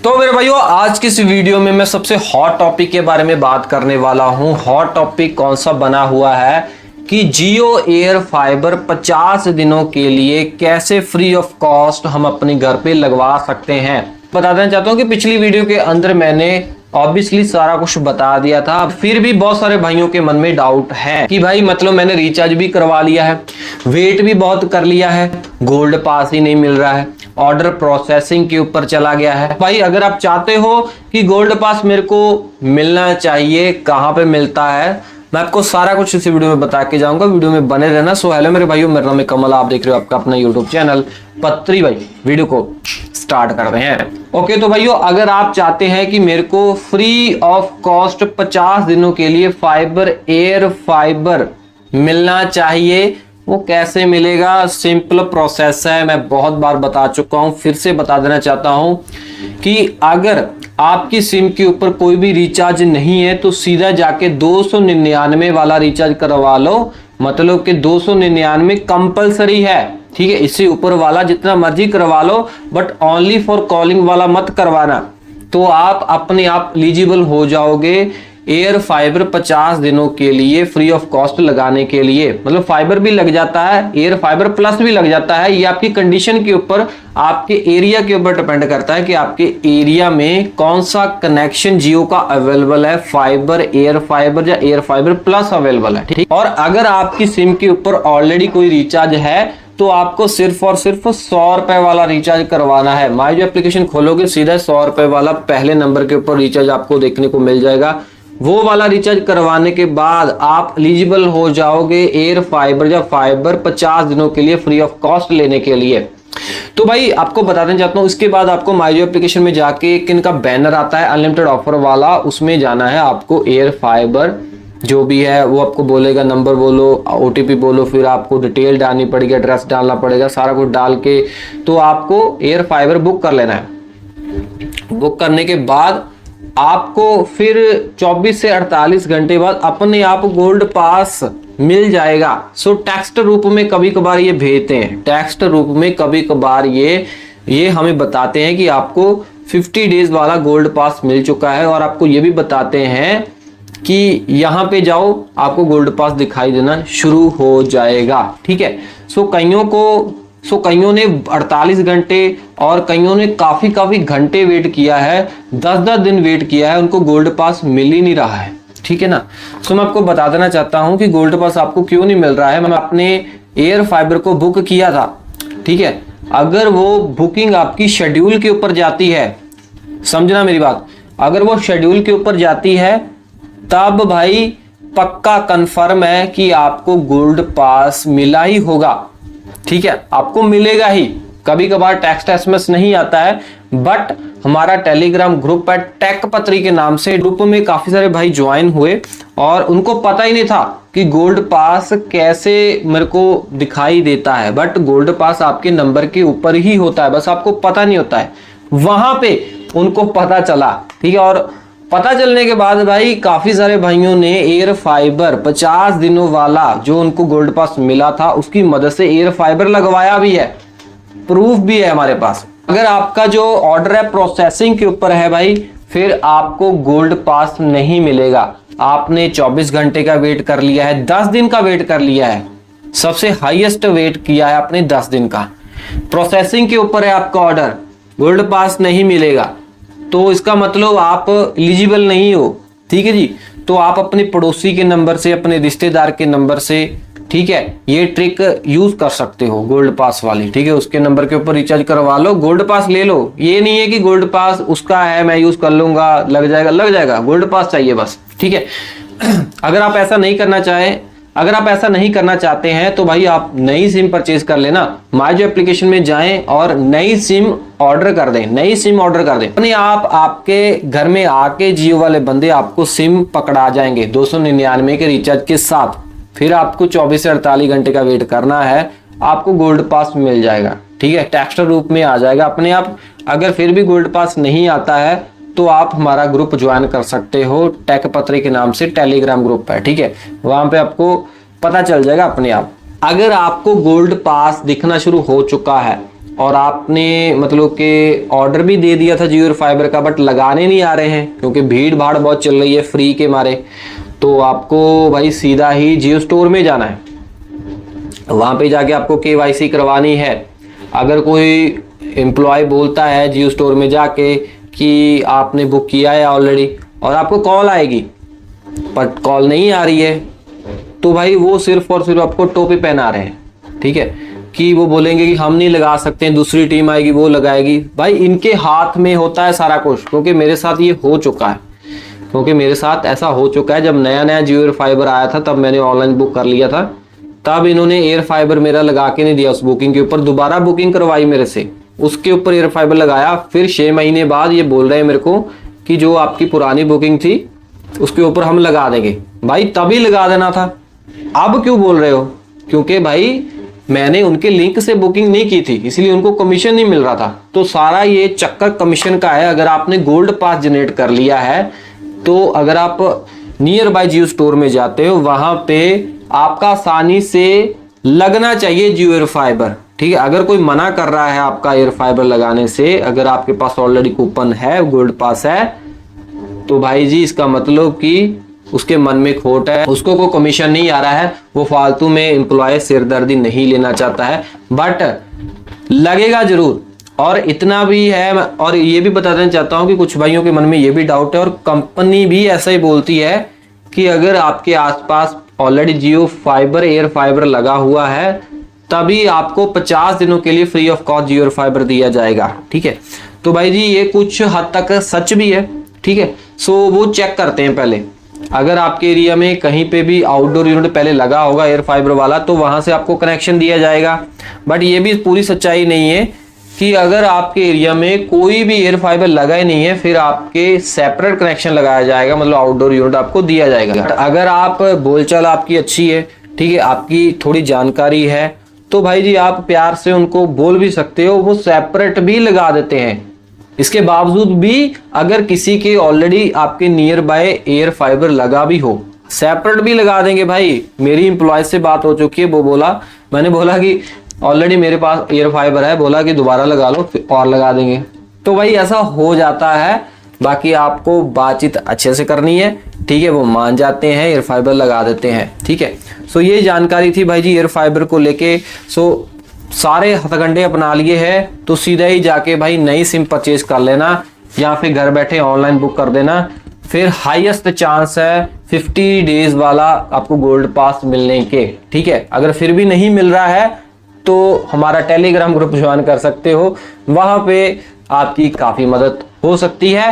तो मेरे भाइयों, आज की इस वीडियो में मैं सबसे हॉट टॉपिक के बारे में बात करने वाला हूं। हॉट टॉपिक कौन सा बना हुआ है कि जियो एयर फाइबर 50 दिनों के लिए कैसे फ्री ऑफ कॉस्ट हम अपने घर पे लगवा सकते हैं। बता देना चाहता हूं कि पिछली वीडियो के अंदर मैंने ऑब्वियसली सारा कुछ बता दिया था, फिर भी बहुत सारे भाइयों के मन में डाउट है कि भाई मतलब मैंने रिचार्ज भी करवा लिया है, वेट भी बहुत कर लिया है, गोल्ड पास ही नहीं मिल रहा है, ऑर्डर प्रोसेसिंग के ऊपर चला गया है। भाई अगर आप चाहते हो कि गोल्ड पास मेरे को मिलना चाहिए, कहां पे मिलता है, मैं आपको सारा कुछ इस वीडियो में बता के जाऊंगा। वीडियो में बने रहना। सो हेलो मेरे भाइयों, मेरा नाम है कमल, आप देख रहे हो आपका अपना यूट्यूब चैनल पत्री भाई। वीडियो को स्टार्ट करते हैं। ओके तो भाइयों, अगर आप चाहते हैं कि मेरे को फ्री ऑफ कॉस्ट 50 दिनों के लिए फाइबर एयर फाइबर मिलना चाहिए, वो कैसे मिलेगा? सिंपल प्रोसेस है, मैं बहुत बार बता चुका हूं, फिर से बता देना चाहता हूं कि अगर आपकी सिम के ऊपर कोई भी रिचार्ज नहीं है तो सीधा जाके 299 वाला रिचार्ज करवा लो। मतलब कि 299 कंपलसरी है, ठीक है। इससे ऊपर वाला जितना मर्जी करवा लो, बट ओनली फॉर कॉलिंग वाला मत करवाना, तो आप अपने आप एलिजिबल हो जाओगे एयर फाइबर 50 दिनों के लिए फ्री ऑफ कॉस्ट लगाने के लिए। मतलब फाइबर भी लग जाता है, एयर फाइबर प्लस भी लग जाता है। ये आपकी कंडीशन के ऊपर, आपके एरिया के ऊपर डिपेंड करता है कि आपके एरिया में कौन सा कनेक्शन जियो का अवेलेबल है, फाइबर, एयर फाइबर या एयर फाइबर प्लस अवेलेबल है, ठीक। और अगर आपकी सिम के ऊपर ऑलरेडी कोई रिचार्ज है तो आपको सिर्फ और सिर्फ 100 रुपए वाला रिचार्ज करवाना है। माई जो एप्लीकेशन खोलोगे सीधा 100 रुपए वाला पहले नंबर के ऊपर रिचार्ज आपको देखने को मिल जाएगा। वो वाला रिचार्ज करवाने के बाद आप एलिजिबल हो जाओगे एयर फाइबर या फाइबर 50 दिनों के लिए फ्री ऑफ कॉस्ट लेने के लिए। तो भाई आपको बताना चाहता हूं, इसके बाद आपको माई जो एप्लीकेशन में जाके एक इनका बैनर आता है अनलिमिटेड ऑफर वाला, उसमें जाना है आपको। एयर फाइबर जो भी है वो आपको बोलेगा, नंबर बोलो, ओटीपी बोलो, फिर आपको डिटेल डालनी पड़ेगी, एड्रेस डालना पड़ेगा, सारा कुछ डाल के तो आपको एयर फाइबर बुक कर लेना है। बुक करने के बाद आपको फिर 24 से 48 घंटे बाद अपने आप गोल्ड पास मिल जाएगा। सो टेक्स्ट रूप में कभी कभार ये भेजते हैं, टेक्स्ट रूप में कभी कभार ये हमें बताते हैं कि आपको 50 डेज वाला गोल्ड पास मिल चुका है, और आपको ये भी बताते हैं कि यहाँ पे जाओ, आपको गोल्ड पास दिखाई देना शुरू हो जाएगा, ठीक है। सो कईयों ने 48 घंटे और कईयों ने काफी घंटे वेट किया है, 10-10 दिन वेट किया है, उनको गोल्ड पास मिल ही नहीं रहा है, ठीक है ना। सो मैं आपको बता देना चाहता हूं कि गोल्ड पास आपको क्यों नहीं मिल रहा है। मैं अपने एयर फाइबर को बुक किया था, ठीक है। अगर वो बुकिंग आपकी शेड्यूल के ऊपर जाती है, समझना मेरी बात, अगर वो शेड्यूल के ऊपर जाती है तब भाई पक्का कंफर्म है कि आपको गोल्ड पास मिला ही होगा, ठीक है, आपको मिलेगा ही। कभी कभार टेक्स्ट एसएमएस नहीं आता है, बट हमारा टेलीग्राम ग्रुप है टेक पत्री के नाम से, ग्रुप में काफी सारे भाई ज्वाइन हुए और उनको पता ही नहीं था कि गोल्ड पास कैसे मेरे को दिखाई देता है। बट गोल्ड पास आपके नंबर के ऊपर ही होता है, बस आपको पता नहीं होता है। वहां पे उनको पता चला, ठीक है। और पता चलने के बाद भाई काफी सारे भाइयों ने एयर फाइबर 50 दिनों वाला जो उनको गोल्ड पास मिला था उसकी मदद से एयर फाइबर लगवाया भी है, प्रूफ भी है हमारे पास। अगर आपका जो ऑर्डर है प्रोसेसिंग के ऊपर है भाई, फिर आपको गोल्ड पास नहीं मिलेगा। आपने 24 घंटे का वेट कर लिया है, 10 दिन का वेट कर लिया है, सबसे हाईएस्ट वेट किया है आपने 10 दिन का, प्रोसेसिंग के ऊपर है आपका ऑर्डर, गोल्ड पास नहीं मिलेगा, तो इसका मतलब आप एलिजिबल नहीं हो, ठीक है जी। तो आप अपने पड़ोसी के नंबर से, अपने रिश्तेदार के नंबर से, ठीक है, ये ट्रिक यूज कर सकते हो गोल्ड पास वाली, ठीक है। उसके नंबर के ऊपर रिचार्ज करवा लो, गोल्ड पास ले लो। ये नहीं है कि गोल्ड पास उसका है मैं यूज कर लूंगा, लग जाएगा, गोल्ड पास चाहिए बस, ठीक है। अगर आप ऐसा नहीं करना चाहते हैं तो भाई आप नई सिम परचेज कर लेना। माई जो एप्लीकेशन में जाएं और नई सिम ऑर्डर कर दें, अपने आप आपके घर में आके जियो वाले बंदे आपको सिम पकड़ा जाएंगे 299 के रिचार्ज के साथ। फिर आपको 24 से 48 घंटे का वेट करना है, आपको गोल्ड पास मिल जाएगा, ठीक है, टेक्स्ट रूप में आ जाएगा अपने आप। अगर फिर भी गोल्ड पास नहीं आता है तो आप हमारा ग्रुप ज्वाइन कर सकते हो, टेक पत्री के नाम से टेलीग्राम ग्रुप है, ठीक है। वहां पे आपको पता चल जाएगा अपने आप। अगर आपको गोल्ड पास दिखना शुरू हो चुका है और आपने मतलब कि ऑर्डर भी दे दिया था जियो एयर फाइबर का, बट लगाने नहीं आ रहे हैं क्योंकि भीड़ भाड़ बहुत चल रही है फ्री के मारे, तो आपको भाई सीधा ही जियो स्टोर में जाना है। वहाँ पे जाके आपको KYC करवानी है। अगर कोई एम्प्लॉय बोलता है जियो स्टोर में जाके कि आपने बुक किया है ऑलरेडी और आपको कॉल आएगी पर कॉल नहीं आ रही है, तो भाई वो सिर्फ और सिर्फ आपको टोपी पहना रहे हैं, ठीक है, कि वो बोलेंगे कि हम नहीं लगा सकते, दूसरी टीम आएगी वो लगाएगी। भाई इनके हाथ में होता है सारा कुछ, क्योंकि मेरे साथ ये हो चुका है, क्योंकि मेरे साथ ऐसा हो चुका है। जब नया नया जियो एयर फाइबर आया था तब मैंने ऑनलाइन बुक कर लिया था, तब इन्होंने एयर फाइबर मेरा लगा के नहीं दिया, उस बुकिंग के ऊपर दोबारा बुकिंग करवाई मेरे से, उसके ऊपर एयर फाइबर लगाया, फिर 6 महीने बाद ये बोल रहे हैं मेरे को कि जो आपकी पुरानी बुकिंग थी उसके ऊपर हम लगा देंगे। भाई तभी लगा देना था, अब क्यों बोल रहे हो? क्योंकि भाई मैंने उनके लिंक से बुकिंग नहीं की थी, इसलिए उनको कमीशन नहीं मिल रहा था। तो सारा ये चक्कर कमीशन का है। अगर आपने गोल्ड पास जनरेट कर लिया है तो अगर आप नियर बाय जियो स्टोर में जाते हो, वहां पे आपका आसानी से लगना चाहिए जियो एयर फाइबर, ठीक है। अगर कोई मना कर रहा है आपका एयर फाइबर लगाने से, अगर आपके पास ऑलरेडी कूपन है, गोल्ड पास है, तो भाई जी इसका मतलब कि उसके मन में खोट है, उसको कोई कमीशन नहीं आ रहा है, वो फालतू में एम्प्लॉय सिरदर्दी नहीं लेना चाहता है, बट लगेगा जरूर। और इतना भी है, और ये भी बताना चाहता हूं कि कुछ भाइयों के मन में ये भी डाउट है, और कंपनी भी ऐसा ही बोलती है कि अगर आपके आसपास ऑलरेडी जियो फाइबर एयर फाइबर लगा हुआ है तभी आपको 50 दिनों के लिए free of cost Jio air fibre दिया जाएगा, ठीक है। तो भाई जी ये कुछ हद तक सच भी है, ठीक है। सो वो चेक करते हैं पहले, अगर आपके एरिया में कहीं पे भी आउटडोर यूनिट पहले लगा होगा एयर फाइबर वाला तो वहां से आपको कनेक्शन दिया जाएगा। बट ये भी पूरी सच्चाई नहीं है कि अगर आपके एरिया में कोई भी एयर फाइबर लगा ही नहीं है फिर आपके सेपरेट कनेक्शन लगाया जाएगा, मतलब आउटडोर यूनिट आपको दिया जाएगा। अगर आप बोलचाल आपकी अच्छी है, ठीक है, आपकी थोड़ी जानकारी है, तो भाई जी आप प्यार से उनको बोल भी सकते हो, वो सेपरेट भी लगा देते हैं। इसके बावजूद भी अगर किसी के ऑलरेडी आपके नियर बाय एयर फाइबर लगा भी हो, सेपरेट भी लगा देंगे। भाई मेरी एम्प्लॉय से बात हो चुकी है, वो बोला, मैंने बोला कि ऑलरेडी मेरे पास एयर फाइबर है, बोला कि दोबारा लगा लो और लगा देंगे। तो भाई ऐसा हो जाता है। बाकी आपको बातचीत अच्छे से करनी है, ठीक है, वो मान जाते हैं, एयर फाइबर लगा देते हैं, ठीक है। सो ये जानकारी थी भाई जी एयर फाइबर को लेके। सो सारे हथकंडे अपना लिए हैं तो सीधा ही जाके भाई नई सिम परचेज कर लेना या फिर घर बैठे ऑनलाइन बुक कर देना, फिर हाईएस्ट चांस है 50 डेज वाला आपको गोल्ड पास मिलने के, ठीक है। अगर फिर भी नहीं मिल रहा है तो हमारा टेलीग्राम ग्रुप ज्वाइन कर सकते हो, वहां पे आपकी काफी मदद हो सकती है।